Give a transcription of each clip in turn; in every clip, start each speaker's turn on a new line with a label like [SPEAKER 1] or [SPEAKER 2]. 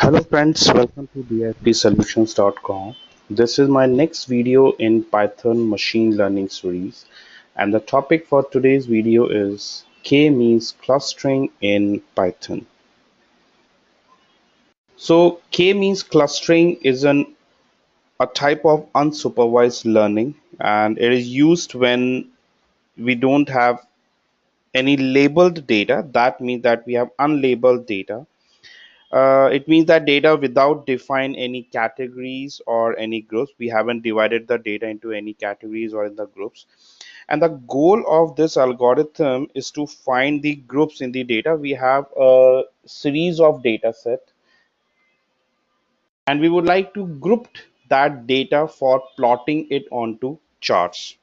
[SPEAKER 1] Hello friends, welcome to dfdsolutions.com. This is my next video in Python machine learning series, and the topic for today's video is K-means clustering in Python. So K-means clustering is a type of unsupervised learning, and it is used when we don't have any labeled data. That means that we have unlabeled data. It means that data without define any categories or any groups. We haven't divided the data into any categories or in the groups. And the goal of this algorithm is to find the groups in the data. We have a series of data set, and we would like to group that data for plotting it onto charts.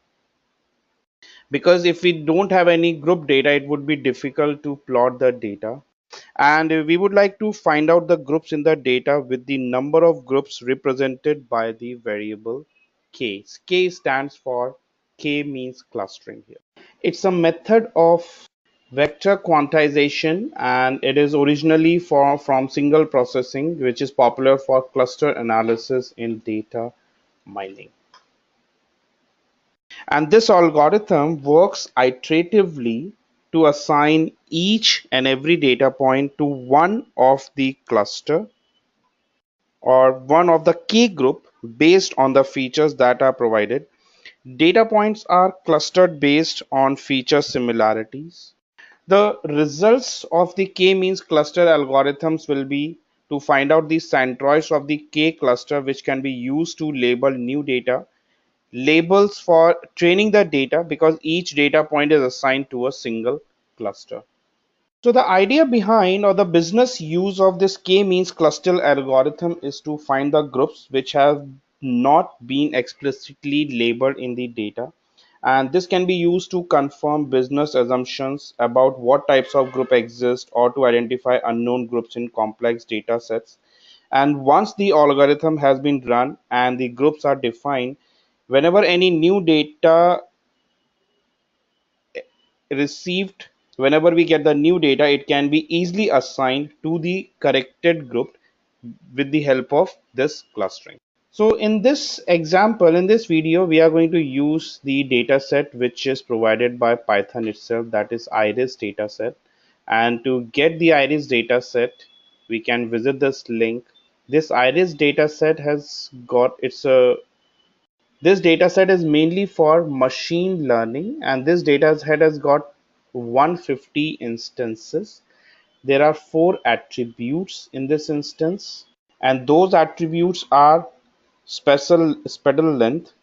[SPEAKER 1] Because if we don't have any group data, it would be difficult to plot the data. And we would like to find out the groups in the data with the number of groups represented by the variable k. K stands for k-means clustering here. It's a method of vector quantization, and it is originally from single processing, which is popular for cluster analysis in data mining. And this algorithm works iteratively to assign each and every data point to one of the cluster or one of the key group based on the features that are provided. Data points are clustered based on feature similarities. The results of the k-means cluster algorithms will be to find out the centroids of the k cluster, which can be used to label new data, labels for training the data because each data point is assigned to a single cluster. So the idea behind or the business use of this k-means cluster algorithm is to find the groups which have not been explicitly labeled in the data, and this can be used to confirm business assumptions about what types of group exist or to identify unknown groups in complex data sets. And once the algorithm has been run and the groups are defined, whenever any new data received, whenever we get the new data, it can be easily assigned to the corrected group with the help of this clustering. So in this example, in this video, we are going to use the data set which is provided by Python itself, that is iris dataset. And to get the iris dataset, we can visit this link. This iris dataset has got this dataset is mainly for machine learning, and this dataset has got 150 instances. There are 4 attributes in this instance, and those attributes are petal length,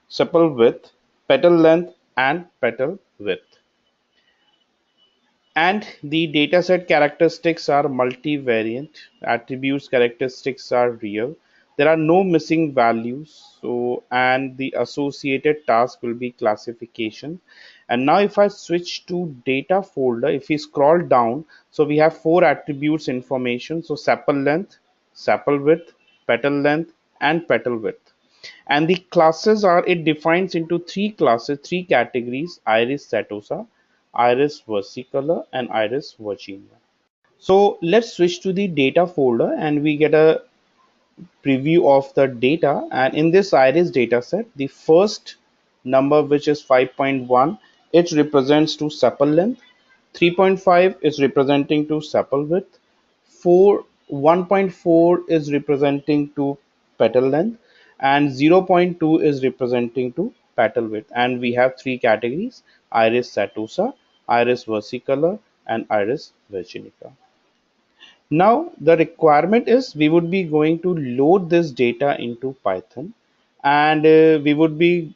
[SPEAKER 1] sepal width, petal length, and petal width. And the dataset characteristics are multivariate. Attributes characteristics are real. There are no missing values. So, and the associated task will be classification. And now if I switch to data folder, if we scroll down, so we have 4 attributes information. So sepal length, sepal width, petal length, and petal width. And the classes are, it defines into 3 classes, 3 categories: iris setosa, iris versicolor, and iris virginia. So let's switch to the data folder and we get a preview of the data. And in this iris dataset, the first number, which is 5.1, it represents to sepal length. 3.5 is representing to sepal width. 1.4 is representing to petal length, and 0.2 is representing to petal width. And we have 3 categories: iris setosa, iris versicolor, and iris virginica. Now the requirement is we would be going to load this data into Python, and we would be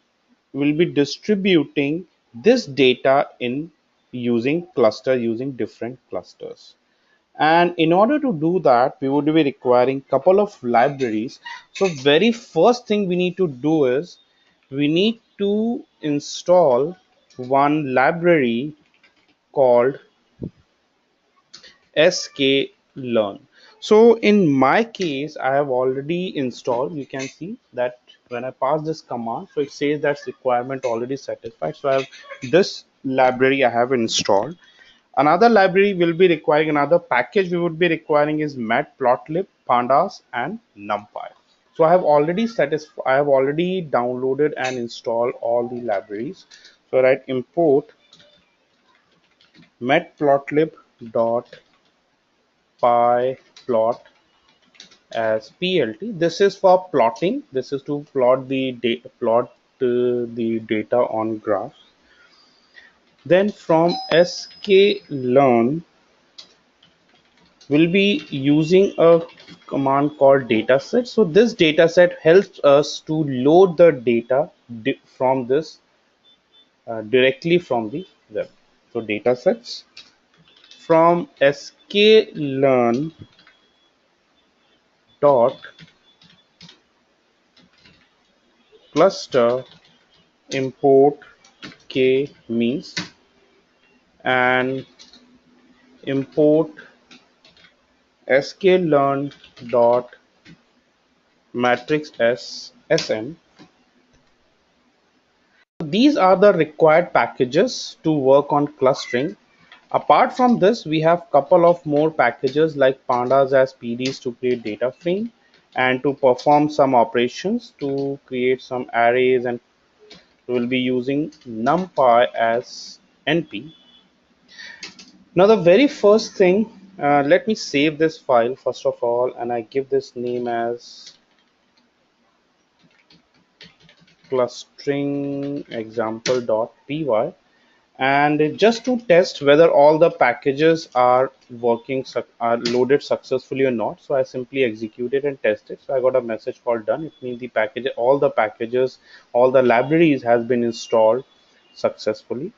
[SPEAKER 1] will be distributing this data in using different clusters. And in order to do that, we would be requiring couple of libraries. So very first thing we need to do is we need to install one library called sklearn. So in my case, I have already installed. You can see that when I pass this command, so it says that's requirement already satisfied. So I have this library I have installed. Another library will be requiring, another package we would be requiring is matplotlib, pandas, and numpy. So I have already downloaded and installed all the libraries. So I write import matplotlib dot pyplot as plt. This is for plotting. This is to plot the data on graphs. Then from sklearn, we'll be using a command called dataset. So this dataset helps us to load the data from this directly from the web. So datasets from sklearn dot cluster import Kmeans and import sklearn dot matrix sn. These are the required packages to work on clustering. Apart from this, we have couple of more packages like pandas as PDs to create data frame and to perform some operations to create some arrays, and we'll be using numpy as np. Now the very first thing, let me save this file first of all, and I give this name as clustering example.py. And just to test whether all the packages are are loaded successfully or not, so I simply execute it and test it. So I got a message called done. It means all the packages, all the libraries has been installed successfully.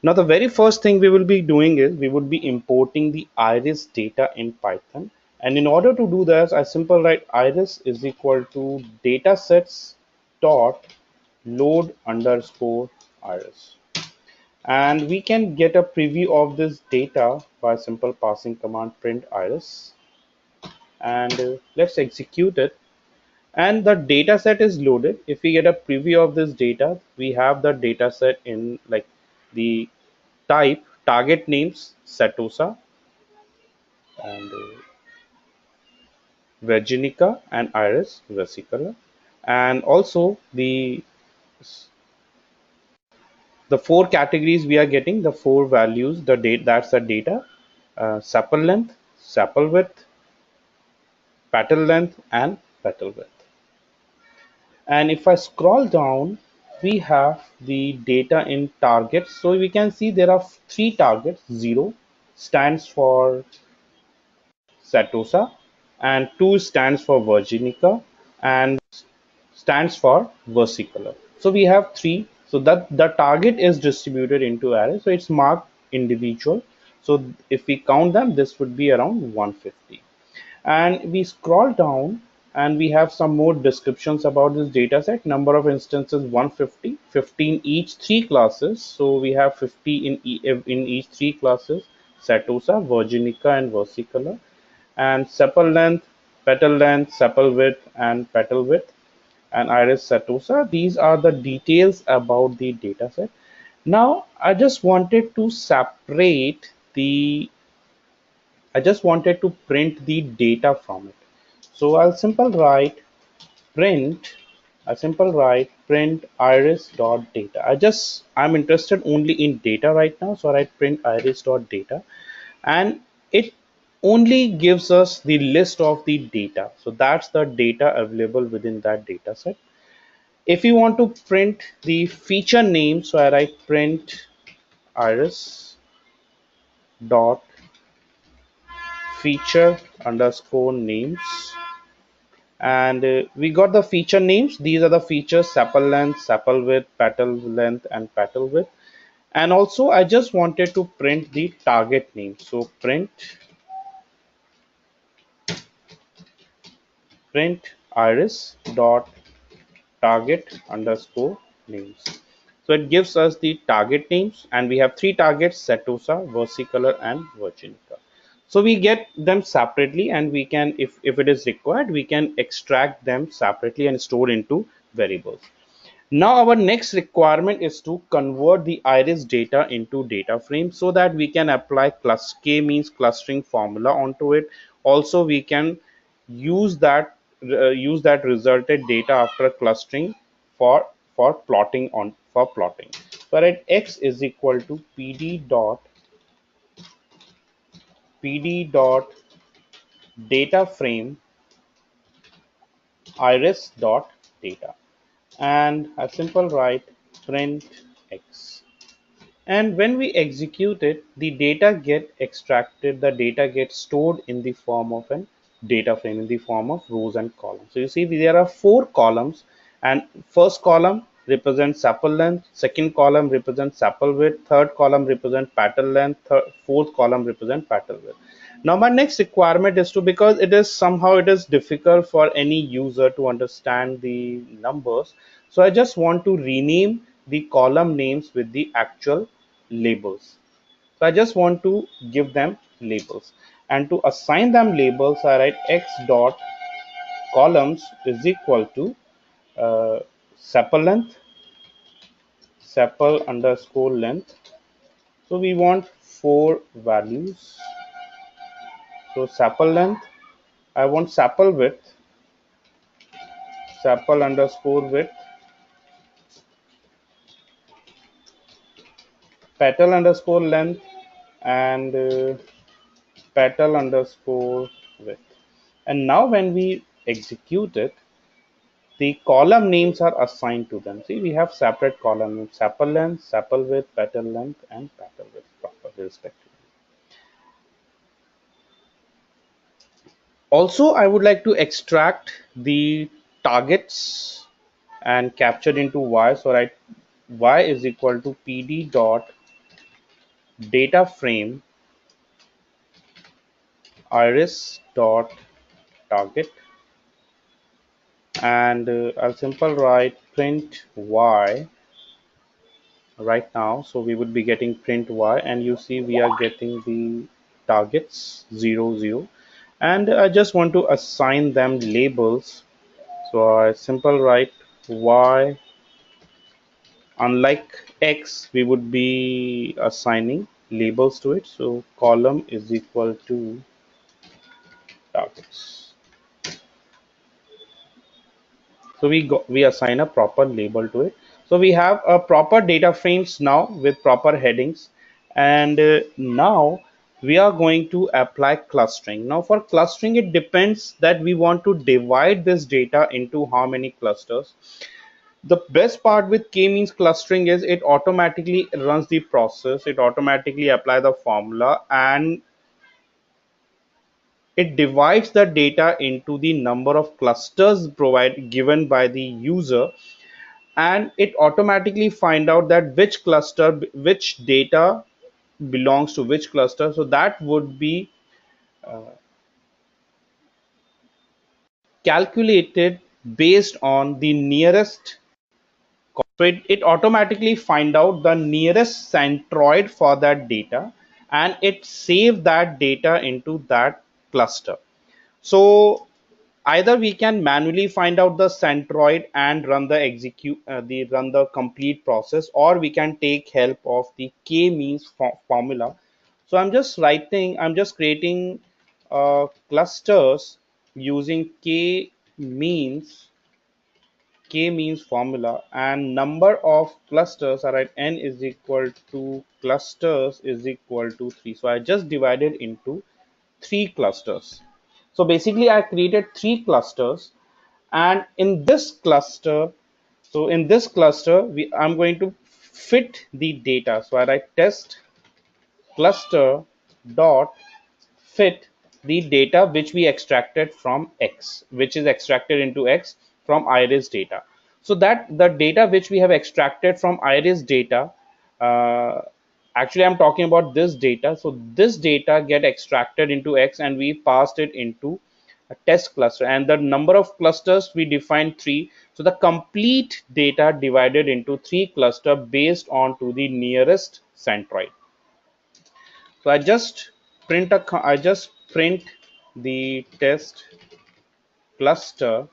[SPEAKER 1] Now the very first thing we will be doing is we would be importing the iris data in Python. And in order to do this, I simply write iris is equal to datasets dot load underscore iris. And we can get a preview of this data by simple passing command print iris. And let's execute it. And the data set is loaded. If we get a preview of this data, we have the data set in like the type target names Satosa and Virginica and Iris vesicular. And also the four categories we are getting, the four values, the date that's the data, sepal length, sepal width, petal length, and petal width. And if I scroll down, we have the data in targets. So we can see there are three targets. 0 stands for Satosa, and 2 stands for Virginica, and stands for versicolor. So we have three. So that the target is distributed into arrays. So it's marked individual. So if we count them, this would be around 150. And we scroll down and we have some more descriptions about this data set. Number of instances 150, 15 each three classes. So we have 50 in each three classes: Satosa, Virginica, and versicolor. And sepal length, sepal width, and petal width, and iris setosa. These are the details about the dataset. Now the I just wanted to print the data from it. So I simple write print iris dot data. I'm interested only in data right now, so I write print iris dot data, and it only gives us the list of the data. So that's the data available within that data set. If you want to print the feature name, so I write print iris dot feature underscore names, and we got the feature names. These are the features: sepal length, sepal width, petal length, and petal width. And also I just wanted to print the target name, so print iris dot target underscore names. So it gives us the target names, and we have three targets: Setosa, versicolor, and Virginica. So we get them separately, and we can, if it is required, we can extract them separately and store into variables. Now our next requirement is to convert the iris data into data frame so that we can apply k-means clustering formula onto it. Also, we can use that resulted data after clustering for for plotting. So at x is equal to pd dot data frame iris dot data, and a simple write print x. And when we execute it, the data get extracted, the data gets stored in the form of an data frame, in the form of rows and columns. So you see there are four columns, and first column represents sepal length, second column represents sepal width, third column represents petal length, fourth column represents petal width. Now my next requirement is to, because it is somehow it is difficult for any user to understand the numbers, so I just want to rename the column names with the actual labels. So I just want to give them labels, and to assign them labels I write x dot columns is equal to sepal length, sepal underscore length. So we want four values. So sepal length, I want sepal width, sepal underscore width, petal underscore length, and petal underscore width. And now when we execute it, the column names are assigned to them. See, we have separate column names: sepal length, sepal width, petal length, and petal width properly respectively. Also, I would like to extract the targets and capture into y. So write y is equal to pd dot data frame iris dot target, and I'll simple write print y right now. So we would be getting print y, and you see we are getting the targets 0 0, and I just want to assign them labels. So I simple write y, unlike x we would be assigning labels to it. So column is equal to targets. So we assign a proper label to it. So we have a proper data frames now with proper headings, and now we are going to apply clustering. Now for clustering, it depends that we want to divide this data into how many clusters. The best part with k-means clustering is it automatically runs the process, it automatically apply the formula, and it divides the data into the number of clusters provided given by the user, and it automatically find out that which data belongs to which cluster. So that would be calculated based on the nearest. So it automatically find out the nearest centroid for that data, and it save that data into that cluster. So either we can manually find out the centroid and run the complete process, or we can take help of the k-means formula. So I'm just creating clusters using k-means formula, and number of clusters are at n is equal to clusters is equal to 3. So I just divided into 3 clusters. So basically I created 3 clusters, and in this cluster, I'm going to fit the data. So I write test cluster dot fit the data which we extracted from x, which is extracted into x from iris data. So that the data which we have extracted from iris data, uh, actually I'm talking about this data. So this data get extracted into x, and we passed it into a test cluster, and the number of clusters we defined 3. So the complete data divided into 3 cluster based on to the nearest centroid. So I just print the test cluster,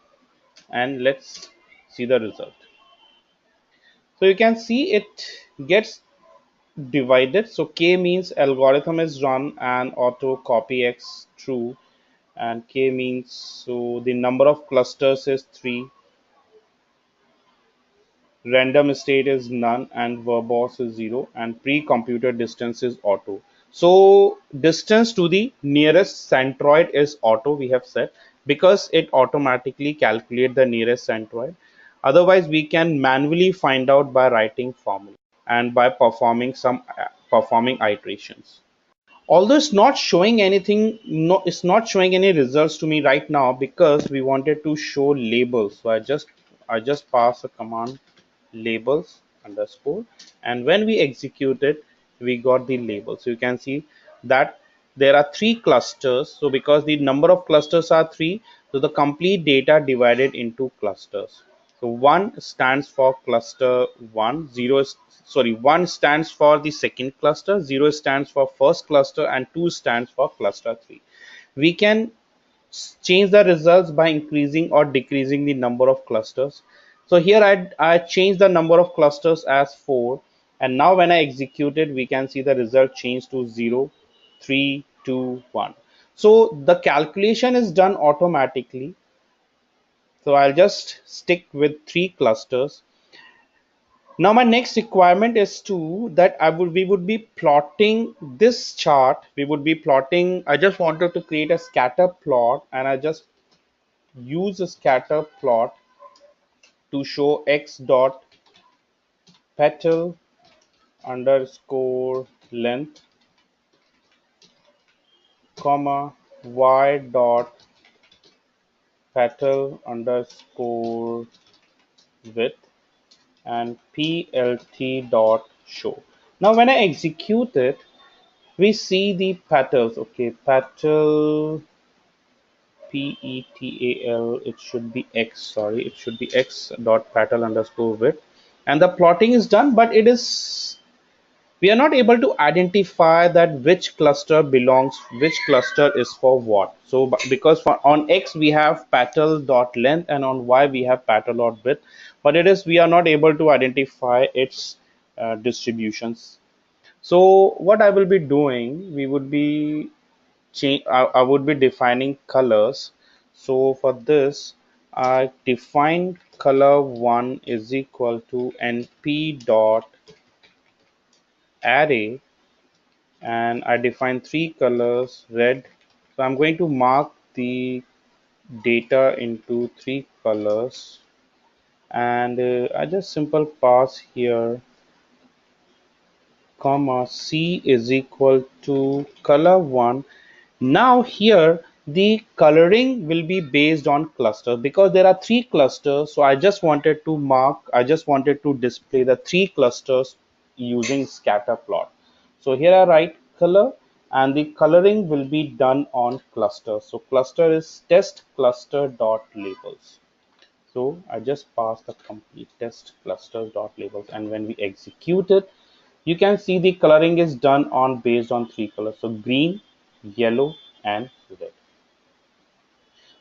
[SPEAKER 1] and let's see the result. So you can see it gets divided. So K means algorithm is run and auto copy X true, and K means so the number of clusters is 3, random state is none, and verbose is 0, and pre-computed distance is auto. So distance to the nearest centroid is auto, we have said, because it automatically calculate the nearest centroid. Otherwise we can manually find out by writing formula and by performing iterations. Although it's not showing anything, no, it's not showing any results to me right now because we wanted to show labels. So I just pass a command labels underscore, and when we execute it we got the label. So you can see that there are 3 clusters. So because the number of clusters are 3, so the complete data divided into clusters. So 1 stands for cluster 1, 0 is, sorry, 1 stands for the second cluster, 0 stands for first cluster, and 2 stands for cluster 3. We can change the results by increasing or decreasing the number of clusters. So here I changed the number of clusters as 4, and now when I execute it we can see the result change to 0, 3, 2, 1. So the calculation is done automatically. So I'll just stick with 3 clusters. Now my next requirement is to that we would be plotting this chart. We would be plotting. I just wanted to create a scatter plot, and I just use a scatter plot to show x dot petal underscore length, comma, y dot petal underscore width, and plt dot show. Now when I execute it, we see the petals. Okay, petal, petal, it should be x, sorry, it should be x dot petal underscore width, and the plotting is done, but it is, we are not able to identify that which cluster belongs, which cluster is for what. So because for on x we have petal dot length and on y we have petal dot width, but it is, we are not able to identify its distributions. So what I will be doing, we would be I would be defining colors. So for this I define color 1 is equal to np dot array, and I define 3 colors red. So I'm going to mark the data into 3 colors, and I just simple pass here comma c is equal to color 1. Now here the coloring will be based on clusters because there are 3 clusters. So I just wanted to display the 3 clusters using scatter plot. So here I write color, and the coloring will be done on cluster. So cluster is test cluster dot labels. So I just pass the complete test clusters dot labels, and when we execute it, you can see the coloring is done on based on 3 colors. So green, yellow, and red.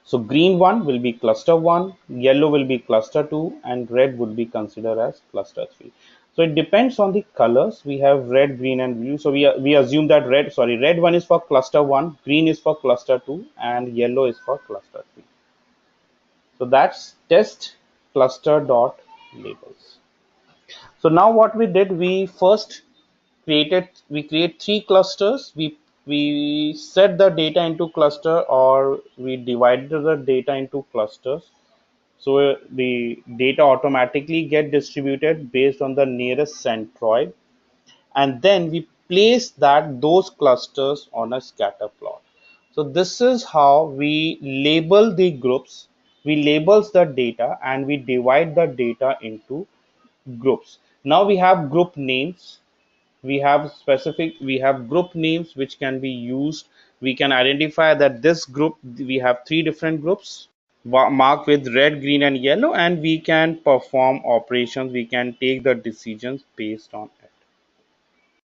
[SPEAKER 1] So green one will be cluster 1, yellow will be cluster 2, and red would be considered as cluster 3. So it depends on the colors. We have red, green, and blue. So we assume that red one is for cluster 1, green is for cluster 2, and yellow is for cluster 3. So that's test cluster dot labels. So now what we did, we first we create 3 clusters. We set the data into cluster, or we divided the data into clusters. So the data automatically get distributed based on the nearest centroid, and then we place those clusters on a scatter plot. So this is how we label the groups. We labels the data and we divide the data into groups. Now we have group names, we have group names which can be used. We can identify that this group, we have 3 different groups marked with red, green, and yellow, and we can perform operations, we can take the decisions based on it.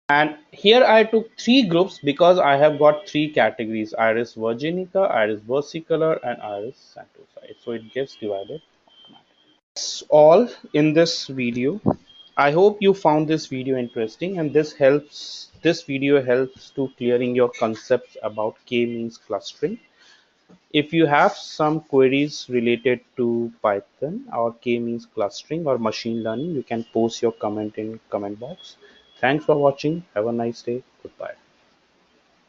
[SPEAKER 1] And here I took 3 groups because I have got 3 categories: iris virginica, iris versicolor, and iris santosa. So it gets divided automatically. That's all in this video. I hope you found this video interesting, and this video helps to clearing your concepts about k-means clustering. If you have some queries related to Python or k-means clustering or machine learning, you can post your comment in comment box. Thanks for watching. Have a nice day. Goodbye.